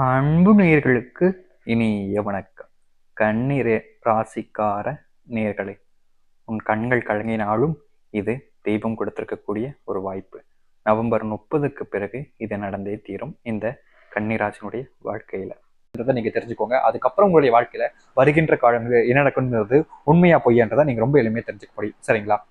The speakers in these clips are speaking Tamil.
அன்பு நேயர்களுக்கு இனிய வணக்கம். கண்ணீர் ராசிக்கார நேயர்களே, உன் கண்கள் கலங்கினாலும் இது தெய்வம் கொடுத்திருக்கக்கூடிய ஒரு வாய்ப்பு. நவம்பர் 30க்கு பிறகு இது நடந்தே தீரும் இந்த கன்னிராசினுடைய வாழ்க்கையில. நீங்க தெரிஞ்சுக்கோங்க. அதுக்கப்புறம் உங்களுடைய வாழ்க்கையில வருகின்ற காலங்கள் என்ன நடக்குன்றது உண்மையா பொய்யான்றதை நீங்க ரொம்ப எளிமையா தெரிஞ்சுக்க முடியும். சரிங்களா?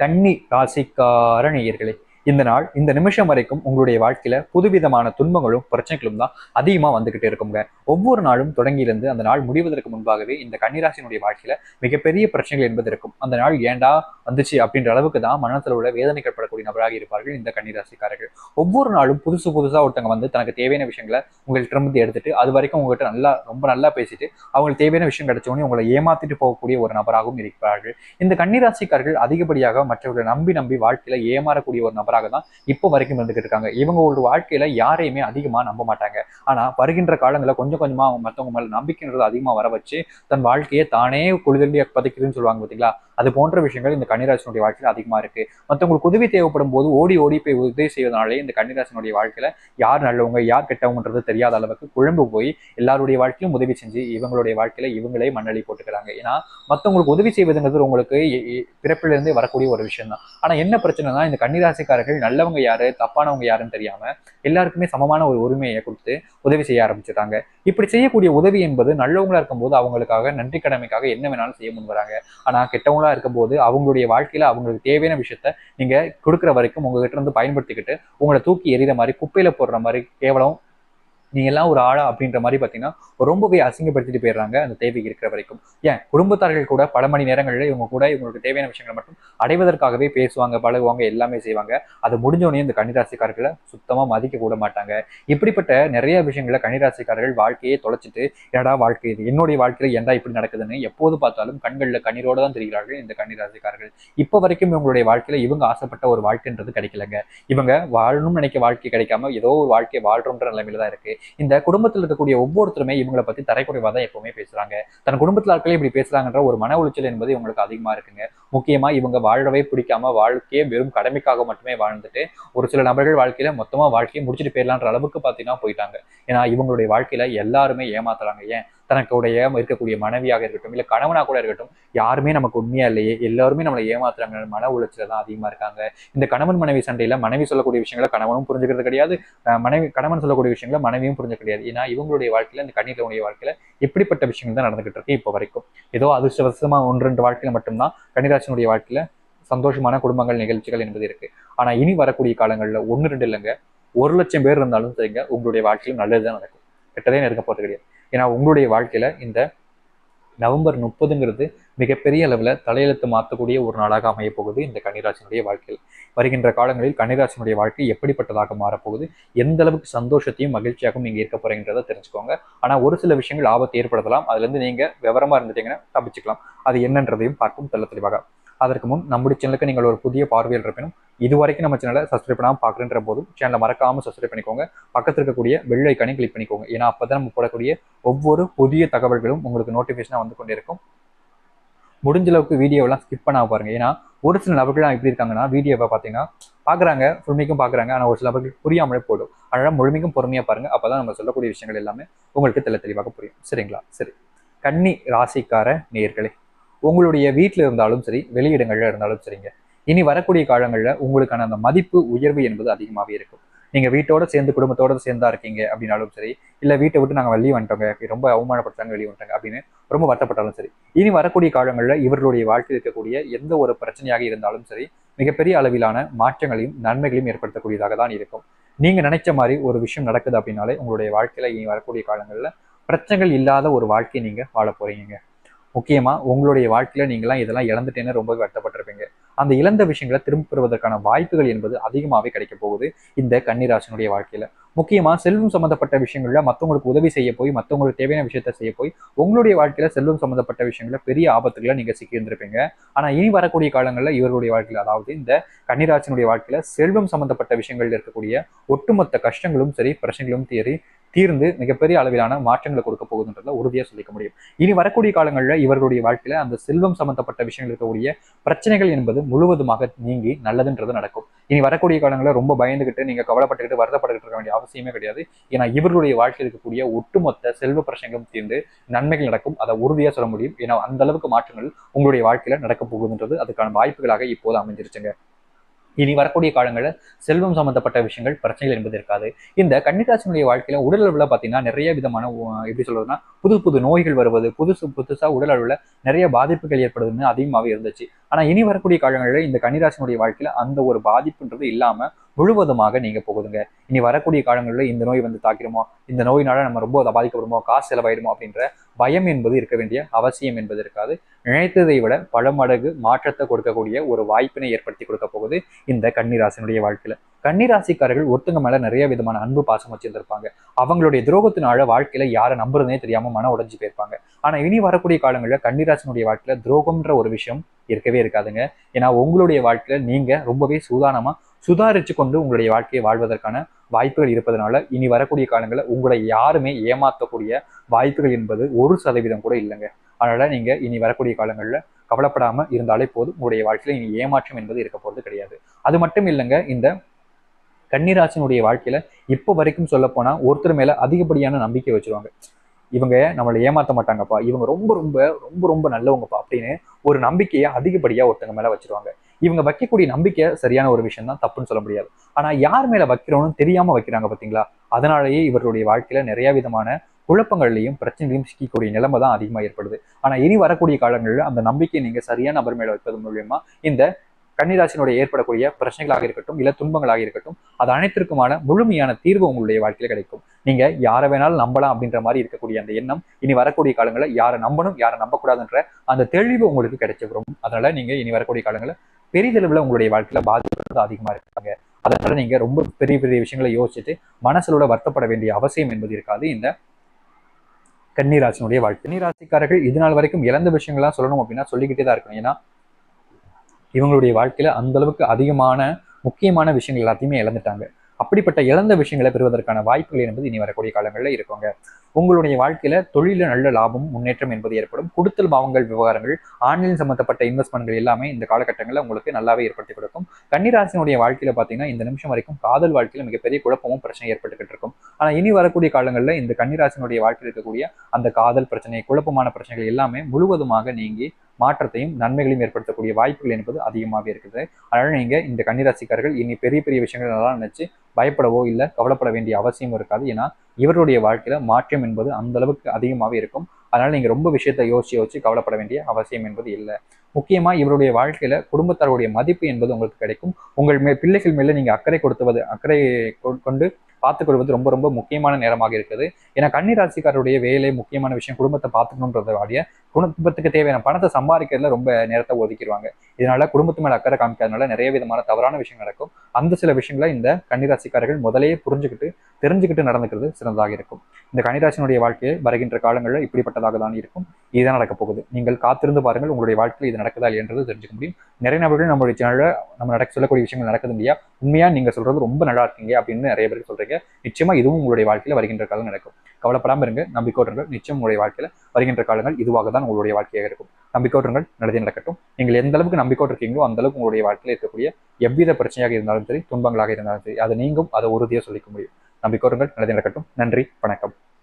கன்னி ராசிக்கார நேயர்களே, இந்த நாள் இந்த நிமிஷம் வரைக்கும் உங்களுடைய வாழ்க்கையில புதுவிதமான துன்பங்களும் பிரச்சனைகளும் தான் அதிகமா வந்துகிட்டே இருக்குங்க. ஒவ்வொரு நாளும் தொடங்கியிருந்து அந்த நாள் முடிவதற்கு முன்பாகவே இந்த கன்னிராசினுடைய வாழ்க்கையில மிகப்பெரிய பிரச்சனைகள் என்பது இருக்கும். அந்த நாள் ஏண்டா வந்துச்சு அப்படின்ற அளவுக்கு தான் மனசுல உள்ள வேதனைகள் படக்கூடிய நபராக இருப்பார்கள் இந்த கன்னிராசிக்காரர்கள். ஒவ்வொரு நாளும் புதுசு புதுசா ஒருத்தங்க வந்து தனக்கு தேவையான விஷயங்களை உங்கள்கிட்ட இருந்து எடுத்துட்டு அது வரைக்கும் உங்கள்கிட்ட ரொம்ப நல்லா பேசிட்டு அவங்களுக்கு தேவையான விஷயம் கிடைச்சோடனே உங்களை ஏமாத்திட்டு போகக்கூடிய ஒரு நபராகவும் இருக்கிறார்கள். இந்த கன்னிராசிக்காரர்கள் அதிகப்படியாக மற்றவர்களை நம்பி நம்பி வாழ்க்கையில ஏமாறக்கூடிய ஒரு நபராக தான் இப்போ வரைக்கும் இருந்துகிட்டு இருக்காங்க. இவங்க ஒரு வாழ்க்கையில யாரையுமே அதிகமா நம்ப மாட்டாங்க. ஆனா வருகின்ற காலங்களில் கொஞ்சம் கொஞ்சமா அவங்க மற்றவங்க மேல நம்பிக்கைன்றது அதிகமா வர வச்சு தன் வாழ்க்கையை தானே குளிதண்டி பதைக்குதுன்னு சொல்லுவாங்க பார்த்தீங்களா? அது போன்ற விஷயங்கள் இந்த கன்னிராசினுடைய வாழ்க்கையில அதிகமா இருக்கு. மற்றவங்களுக்கு உதவி தேவைப்படும் போது ஓடி ஓடி போய் உதவி செய்வதனாலே இந்த கன்னிராசினுடைய வாழ்க்கையில யார் நல்லவங்க யார் கெட்டவங்கன்றது தெரியாத அளவுக்கு குழம்பு போய் எல்லாருடைய வாழ்க்கையும் உதவி செஞ்சு இவங்களுடைய வாழ்க்கையில இவங்களே மண்ணள்ளி போட்டுக்கிறாங்க. ஏன்னா மற்றவங்களுக்கு உதவி செய்வதுங்கிறது உங்களுக்கு பிறப்பிலிருந்தே வரக்கூடிய ஒரு விஷயம் தான். ஆனா என்ன பிரச்சனைனா இந்த கன்னிராசிக்காரர்கள் நல்லவங்க யாரு தப்பானவங்க யாருன்னு தெரியாம எல்லாருக்குமே சமமான ஒரு உரிமையை கொடுத்து உதவி செய்ய ஆரம்பிச்சிட்டாங்க. இப்படி செய்யக்கூடிய உதவி என்பது நல்லவங்களா இருக்கும்போது அவங்களுக்காக நன்றி கடமைக்காக என்ன வேணாலும் செய்ய முன் வராங்க. ஆனா கெட்டவங்களா இருக்கும்போது அவங்களுடைய வாழ்க்கையில அவங்களுக்கு தேவையான விஷயத்த நீங்க கொடுக்குற வரைக்கும் உங்ககிட்ட இருந்து பயன்படுத்திக்கிட்டு உங்களை தூக்கி எறிகிற மாதிரி குப்பையில போடுற மாதிரி கேவலம் நீங்க எல்லாம் ஒரு ஆளா அப்படின்ற மாதிரி பாத்தீங்கன்னா ரொம்பவே அசிங்கப்படுத்திட்டு போயிடுறாங்க அந்த தேவைக்கு இருக்கிற வரைக்கும். ஏன் குடும்பத்தார்கள் கூட பல மணி நேரங்களில் இவங்க கூட இவங்களுக்கு தேவையான விஷயங்களை மட்டும் அடைவதற்காகவே பேசுவாங்க பழகுவாங்க எல்லாமே செய்வாங்க. அது முடிஞ்சோடனே இந்த கன்னிராசிக்காரர்களை சுத்தமா மதிக்க கூட மாட்டாங்க. இப்படிப்பட்ட நிறைய விஷயங்களை கன்னிராசிக்காரர்கள் வாழ்க்கையை தொலைச்சிட்டு என்னடா வாழ்க்கை இது என்னுடைய வாழ்க்கையில ஏன்டா இப்படி நடக்குதுன்னு எப்போது பார்த்தாலும் கண்களில் கண்ணீரோட தான் தெரிகிறார்கள் இந்த கன்னிராசிக்காரர்கள். இப்போ வரைக்கும் இவங்களுடைய வாழ்க்கையில இவங்க ஆசைப்பட்ட ஒரு வாழ்க்கைன்றது கிடைக்கலங்க. இவங்க வாழணும்னு நினைக்க வாழ்க்கை கிடைக்காம ஏதோ ஒரு வாழ்க்கையை வாழ்றோன்ற நிலைமையில தான் இருக்கு. இந்த குடும்பத்தில் இருக்கக்கூடிய ஒவ்வொருத்தருமே இவங்களை பத்தி தரைக்குறைவா தான் எப்பவுமே பேசுறாங்க. தன் குடும்பத்தில் ஆட்களே இப்படி பேசுறாங்கன்ற ஒரு மன உளைச்சல் என்பது இவங்களுக்கு அதிகமா இருக்குங்க. முக்கியமா இவங்க வாழவே பிடிக்காம வாழ்க்கையே வெறும் கடமைக்காக மட்டுமே வாழ்ந்துட்டு ஒரு சில நபர்கள் வாழ்க்கையில மொத்தமா வாழ்க்கையை முடிச்சுட்டு போயிடலான்ற அளவுக்கு பாத்தீங்கன்னா போயிட்டாங்க. ஏன்னா இவங்களுடைய வாழ்க்கையில எல்லாருமே ஏமாத்துறாங்க. ஏன் தனக்குடைய இருக்கக்கூடிய மனைவியாக இருக்கட்டும் இல்ல கணவனா கூட இருக்கட்டும் யாருமே நமக்கு உண்மையா இல்லையே எல்லாருமே நம்மளை ஏமாத்துறாங்க மன உளைச்சல தான் அதிகமா இருக்காங்க. இந்த கணவன் மனைவி சண்டையில மனைவி சொல்லக்கூடிய விஷயங்களை கணவனும் புரிஞ்சுக்கிறது கிடையாது. கணவன் சொல்லக்கூடிய விஷயங்களை மனைவியும் புரிஞ்ச கிடையாது. ஏன்னா இவங்களுடைய வாழ்க்கையில இந்த கன்னிகளுடைய வாழ்க்கையில இப்படிப்பட்ட விஷயங்கள் தான் நடந்துகிட்டு இருக்கு இப்போ வரைக்கும். ஏதோ அதிர்ஷ்டவசமா ஒன்று ரெண்டு வாழ்க்கையில மட்டும்தான் கன்னிராசினுடைய வாழ்க்கையில சந்தோஷமான குடும்பங்கள் நிகழ்ச்சிகள் என்பது இருக்கு. ஆனா இனி வரக்கூடிய காலங்கள்ல ஒன்று ரெண்டு இல்லைங்க 1,00,000 பேர் இருந்தாலும் சரிங்க உங்களுடைய வாழ்க்கையிலும் நல்லதுதான் நடக்கும். கெட்டதே இருக்க போறது கிடையாது. ஏன்னா உங்களுடைய வாழ்க்கையில இந்த நவம்பர் 30ங்கிறது மிகப்பெரிய அளவில் தலையெழுத்து மாற்றக்கூடிய ஒரு நாளாக அமைய போகுது இந்த கன்னிராசினுடைய வாழ்க்கையில். வருகின்ற காலங்களில் கன்னிராசினுடைய வாழ்க்கை எப்படிப்பட்டதாக மாறப்போகுது எந்த அளவுக்கு சந்தோஷத்தையும் மகிழ்ச்சியாகவும் நீங்க இருக்க போறீங்கிறத தெரிஞ்சுக்கோங்க. ஆனா ஒரு சில விஷயங்கள் ஆபத்து ஏற்படுத்தலாம். அதுல இருந்து நீங்க விவரமா இருந்துட்டீங்கன்னா தப்பிச்சுக்கலாம். அது என்னன்றதையும் பார்க்கும் தெள்ள தெளிவாக. அதற்கு முன் நம்முடைய சேனலுக்கு நீங்கள் ஒரு புதிய பார்வையில் இருப்பினும் இதுவரைக்கும் நம்ம சேனலை சப்ஸ்கிரைப் பண்ணாமல் பார்க்குறன்ற போதும் சேனலை மறக்காமல் சப்ஸ்கிரைப் பண்ணிக்கோங்க. பக்கத்தில் இருக்கக்கூடிய பெல் ஐக்கானை கிளிக் பண்ணிக்கோங்க. ஏன்னா அப்பதான் நம்ம போடக்கூடிய ஒவ்வொரு புதிய தகவல்களும் உங்களுக்கு நோட்டிஃபிகேஷனாக வந்து கொண்டே இருக்கும். முடிஞ்ச அளவுக்கு வீடியோவெல்லாம் ஸ்கிப் பண்ணாம பாருங்க. ஏன்னா ஒரு சில நபர்கள் எப்படி இருக்காங்கன்னா வீடியோவை பார்த்தீங்கன்னா பார்க்குறாங்க முழுமைக்கும் பார்க்குறாங்க. ஆனால் ஒரு சில நபர்கள் புரியாமலே போடும். அதனால முழுமைக்கும் பொறுமையாக பாருங்க. அப்பதான் நம்ம சொல்லக்கூடிய விஷயங்கள் எல்லாமே உங்களுக்கு தெளிவாக புரியும். சரிங்களா? சரி. கன்னி ராசிக்கார நேயர்களே, உங்களுடைய வீட்டில் இருந்தாலும் சரி வெளியிடங்கள்ல இருந்தாலும் சரிங்க இனி வரக்கூடிய காலங்களில் உங்களுக்கான அந்த மதிப்பு உயர்வு என்பது அதிகமாகவே இருக்கும். நீங்க வீட்டோட சேர்ந்து குடும்பத்தோட சேர்ந்தா இருக்கீங்க அப்படின்னாலும் சரி இல்ல வீட்டை விட்டு நாங்கள் வெளியே வந்துட்டோங்க ரொம்ப அவமானப்படுத்தாங்க வெளியே வந்துட்டாங்க அப்படின்னு ரொம்ப வருத்தப்பட்டாலும் சரி இனி வரக்கூடிய காலங்களில் இவர்களுடைய வாழ்க்கையில் இருக்கக்கூடிய எந்த ஒரு பிரச்சனையாக இருந்தாலும் சரி மிகப்பெரிய அளவிலான மாற்றங்களையும் நன்மைகளையும் ஏற்படுத்தக்கூடியதாக தான் இருக்கும். நீங்க நினைச்ச மாதிரி ஒரு விஷயம் நடக்குது அப்படின்னாலே உங்களுடைய வாழ்க்கையில இனி வரக்கூடிய காலங்களில் பிரச்சனைகள் இல்லாத ஒரு வாழ்க்கையை நீங்க வாழ போறீங்க. முக்கியமா உங்களுடைய வாழ்க்கையில நீங்களாம் இதெல்லாம் இழந்துட்டேன்னு ரொம்ப வருத்தப்பட்டிருப்பீங்க. அந்த இழந்த விஷயங்களை திரும்ப பெறுவதற்கான வாய்ப்புகள் என்பது அதிகமாகவே கிடைக்க போகுது இந்த கன்னிராசினுடைய வாழ்க்கையில. முக்கியமா செல்வம் சம்பந்தப்பட்ட விஷயங்கள்ல மற்றவங்களுக்கு உதவி செய்ய போய் மற்றவங்களுக்கு தேவையான விஷயத்த செய்ய போய் உங்களுடைய வாழ்க்கையில செல்வம் சம்பந்தப்பட்ட விஷயங்கள பெரிய ஆபத்துகளை நீங்க சிக்கி இருந்திருப்பீங்க. ஆனா இனி வரக்கூடிய காலங்களில் இவர்களுடைய வாழ்க்கையில அதாவது இந்த கன்னிராசினுடைய வாழ்க்கையில செல்வம் சம்பந்தப்பட்ட விஷயங்கள்ல இருக்கக்கூடிய ஒட்டுமொத்த கஷ்டங்களும் சரி பிரச்சனைகளும் தீர்ந்து மிகப்பெரிய அளவிலான மாற்றங்களை கொடுக்க போகுதுன்றத உறுதியாக சொல்லிக்க முடியும். இனி வரக்கூடிய காலங்களில் இவர்களுடைய வாழ்க்கையில அந்த செல்வம் சம்பந்தப்பட்ட விஷயங்கள் இருக்கக்கூடிய பிரச்சனைகள் என்பது முழுவதுமாக நீங்கி நல்லதுன்றது நடக்கும். இனி வரக்கூடிய காலங்களில் ரொம்ப பயந்துகிட்டு நீங்க கவலைப்பட்டுக்கிட்டு வருத்தப்பட்டுக்கிட்டு இருக்க வேண்டிய அவசியமே கிடையாது. ஏன்னா இவர்களுடைய வாழ்க்கையில் இருக்கக்கூடிய ஒட்டுமொத்த செல்வ பிரச்சனைகளும் தீர்ந்து நன்மைகள் நடக்கும். அதை உறுதியா சொல்ல முடியும். ஏன்னா அந்த அளவுக்கு மாற்றங்கள் உங்களுடைய வாழ்க்கையில நடக்க போகுதுன்றது அதுக்கான வாய்ப்புகளாக இப்போது அமைஞ்சிருச்சுங்க. இனி வரக்கூடிய காலங்களில் செல்வம் சம்பந்தப்பட்ட விஷயங்கள் பிரச்சனைகள் என்பது இருக்காது. இந்த கன்னிராசினுடைய வாழ்க்கையில உடல் அளவில் பார்த்தீங்கன்னா நிறைய விதமான எப்படி சொல்றதுன்னா புது புது நோய்கள் வருவது, புதுசா உடல் அளவில் நிறைய பாதிப்புகள் ஏற்படுதுன்னு அதிகமாகவே இருந்துச்சு. ஆனா இனி வரக்கூடிய காலங்களில் இந்த கன்னிராசினுடைய வாழ்க்கையில அந்த ஒரு பாதிப்புன்றது இல்லாம முழுவதுமாக நீங்க போகுதுங்க. இனி வரக்கூடிய காலங்களில் இந்த நோய் வந்து தாக்கிடுமோ, இந்த நோயினால நம்ம ரொம்ப பாதிக்கப்படுமோ, காசு செலவாயிடுமோ அப்படின்ற பயம் என்பது இருக்க வேண்டிய அவசியம் என்பது இருக்காது. நினைத்ததை விட பல மடங்கு மாற்றத்தை கொடுக்கக்கூடிய ஒரு வாய்ப்பினை ஏற்படுத்தி கொடுக்க போகுது இந்த கன்னிராசினுடைய வாழ்க்கையில. கன்னிராசிக்காரர்கள் ஒருத்தங்க மேல நிறைய விதமான அன்பு பாசம் வச்சிருந்திருப்பாங்க. அவங்களுடைய துரோகத்தினால வாழ்க்கையில யாரை நம்புறதே தெரியாம மன உடைஞ்சு போயிருப்பாங்க. ஆனா இனி வரக்கூடிய காலங்களில் கன்னிராசினுடைய வாழ்க்கையில துரோகம்ன்ற ஒரு விஷயம் இருக்கவே இருக்காதுங்க. ஏன்னா உங்களுடைய வாழ்க்கையில நீங்க ரொம்பவே சூதானமா சுதாரிச்சு கொண்டு உங்களுடைய வாழ்க்கையை வாழ்வதற்கான வாய்ப்புகள் இருப்பதனால இனி வரக்கூடிய காலங்களில் உங்களை யாருமே ஏமாற்றக்கூடிய வாய்ப்புகள் என்பது 1% கூட இல்லைங்க. அதனால நீங்க இனி வரக்கூடிய காலங்களில் கவலைப்படாம இருந்தாலே போதும். உங்களுடைய வாழ்க்கையில இனி ஏமாற்றம் என்பது இருக்க போறது கிடையாது. அது மட்டும் இல்லைங்க, இந்த கன்னிராசினுடைய வாழ்க்கையில இப்போ வரைக்கும் சொல்ல போனா ஒருத்தர் மேல அதிகப்படியான நம்பிக்கை வச்சிருவாங்க. இவங்க நம்மளை ஏமாற்ற மாட்டாங்கப்பா, இவங்க ரொம்ப ரொம்ப ரொம்ப ரொம்ப நல்லவங்கப்பா அப்படின்னு ஒரு நம்பிக்கையை அதிகப்படியா ஒருத்தங்க மேல வச்சிருவாங்க. இவங்க வைக்கக்கூடிய நம்பிக்கை சரியான ஒரு விஷயம் தான், தப்புன்னு சொல்ல முடியாது. ஆனா யார் மேல வைக்கிறோம்னு தெரியாம வைக்கிறாங்க பாத்தீங்களா, அதனாலேயே இவர்களுடைய வாழ்க்கையில நிறைய விதமான குழப்பங்கள்லையும் பிரச்சனைகளையும் சிக்கக்கூடிய நிலைமை தான் அதிகமா ஏற்படுது. ஆனா இனி வரக்கூடிய காலங்களில் அந்த நம்பிக்கையை நீங்க சரியான நபர் மேல வைப்பது மூலியமா இந்த கன்னிராசினுடைய ஏற்படக்கூடிய பிரச்சனைகளாக இருக்கட்டும், இல்ல துன்பங்களாக இருக்கட்டும், அது அனைத்திற்குமான முழுமையான தீர்வு உங்களுடைய வாழ்க்கையில கிடைக்கும். நீங்க யாரை வேணாலும் நம்பலாம் அப்படின்ற மாதிரி இருக்கக்கூடிய அந்த எண்ணம் இனி வரக்கூடிய காலங்களில் யாரை நம்பணும் யாரை நம்பக்கூடாதுன்ற அந்த தெளிவு உங்களுக்கு கிடைச்சி வரும். அதனால நீங்க இனி வரக்கூடிய காலங்களில் பெரிதளவில் உங்களுடைய வாழ்க்கையில பாதிப்பு அதிகமா இருக்காங்க. அதனால நீங்க ரொம்ப பெரிய பெரிய விஷயங்களை யோசிச்சுட்டு மனசுலோட வருத்தப்பட வேண்டிய அவசியம் என்பது இருக்காது இந்த கன்னிராசினுடைய வாழ்க்கை. கன்னிராசிக்காரர்கள் இது நாள் வரைக்கும் இழந்த விஷயங்கள்லாம் சொல்லணும் அப்படின்னா சொல்லிக்கிட்டே தான் இருக்கணும். ஏன்னா இவங்களுடைய வாழ்க்கையில அந்த அளவுக்கு அதிகமான முக்கியமான விஷயங்கள் எல்லாத்தையுமே இழந்துட்டாங்க. அப்படிப்பட்ட இழந்த விஷயங்களை பெறுவதற்கான வாய்ப்புகள் என்பது இனி வரக்கூடிய காலங்களில் இருக்குங்க. உங்களுடைய வாழ்க்கையில தொழில நல்ல லாபம் முன்னேற்றம் என்பது ஏற்படும். கொடுத்தல் பாவங்கள் விவகாரங்கள், ஆன்லைன் சம்பந்தப்பட்ட இன்வெஸ்ட்மெண்ட்கள் எல்லாமே இந்த காலகட்டங்களில் உங்களுக்கு நல்லாவே ஏற்படுத்தி கொடுக்கும். கன்னிராசினுடைய வாழ்க்கையில பார்த்தீங்கன்னா இந்த நிமிஷம் வரைக்கும் காதல் வாழ்க்கையில மிகப்பெரிய குழப்பமும் பிரச்சனை ஏற்பட்டுக்கிட்டு இருக்கும். ஆனா இனி வரக்கூடிய காலங்களில் இந்த கன்னிராசினுடைய வாழ்க்கையில் இருக்கக்கூடிய அந்த காதல் பிரச்சனை, குழப்பமான பிரச்சனைகள் எல்லாமே முழுவதுமாக நீங்கி மாற்றத்தையும் நன்மைகளையும் ஏற்படுத்தக்கூடிய வாய்ப்புகள் என்பது அதிகமாகவே இருக்குது. அதனால நீங்க இந்த கன்னிராசிக்காரர்கள் இனி பெரிய பெரிய விஷயங்கள் நல்லா நினைச்சு பயப்படவோ இல்லை கவலைப்பட வேண்டிய அவசியம் இருக்காது. ஏன்னா இவருடைய வாழ்க்கையில மாற்றம் என்பது அந்த அளவுக்கு அதிகமாகவே இருக்கும். அதனால நீங்க ரொம்ப விஷயத்தை யோசிச்சு கவலைப்பட வேண்டிய அவசியம் என்பது இல்லை. முக்கியமா இவருடைய வாழ்க்கையில குடும்பத்தாருடைய மதிப்பு என்பது உங்களுக்கு கிடைக்கும். உங்கள் பிள்ளைகள் மேல நீங்க அக்கறை கொண்டு பார்த்துக்கொள்வது ரொம்ப ரொம்ப முக்கியமான நேரமாக இருக்குது. ஏன்னா கன்னிராசிக்காரருடைய வேலை முக்கியமான விஷயம் குடும்பத்தை பார்த்துக்கணுன்றத வாடிய குடும்பத்துக்கு தேவையான பணத்தை சம்பாதிக்கிறதுல ரொம்ப நேரத்தை ஒதுக்கிடுவாங்க. இதனால குடும்பத்து மேல அக்கறை காமிக்கிறதுனால நிறைய விதமான தவறான விஷயம் நடக்கும். அந்த சில விஷயங்களை இந்த கன்னிராசிக்காரர்கள் முதலையே தெரிஞ்சுக்கிட்டு நடந்துக்கிறது சிறந்ததாக இருக்கும். இந்த கன்னிராசினுடைய வாழ்க்கையை வருகின்ற காலங்களில் இப்படிப்பட்டதாக தான் இருக்கும். இதுதான் நடக்க போகுது. நீங்கள் காத்திருந்து பாருங்கள், உங்களுடைய வாழ்க்கையில் இது நடக்குதா இல்லைன்றது தெரிஞ்சுக்க முடியும். நிறைய நபர்கள் நம்மளுடைய சேனல்ல நம்ம சொல்லக்கூடிய விஷயங்கள் நடக்குது இல்லையா, உண்மையா நீங்க சொல்றது ரொம்ப நல்லா இருக்கீங்க அப்படின்னு நிறைய பேருக்கு சொல்றீங்க. நிச்சயமா இதுவும் உங்களுடைய வாழ்க்கையில வருகின்ற காலம் நடக்கும். கவலைப்படாம இருங்க, நம்பிக்கையோடுங்கள். நிச்சயம் உங்களுடைய வாழ்க்கையில வருகின்ற காலங்கள் இதுவாக தான் உங்களுடைய வாழ்க்கையாக இருக்கும். நம்பிக்கையோடுங்கள், நல்லதே நடக்கட்டும். நீங்கள் எந்த அளவுக்கு நம்பிக்கையோடு இருக்கீங்களோ அந்த அளவுக்கு உங்களுடைய வாழ்க்கையில இருக்கக்கூடிய எவ்வித பிரச்சனையாக இருந்தாலும் சரி, துன்பங்களாக இருந்தாலும் சரி, அதை நீங்கும், அதை உறுதியாக சொல்லிக்க முடியும். நம்பிக்கையோடுங்கள், நல்லதே நடக்கட்டும். நன்றி, வணக்கம்.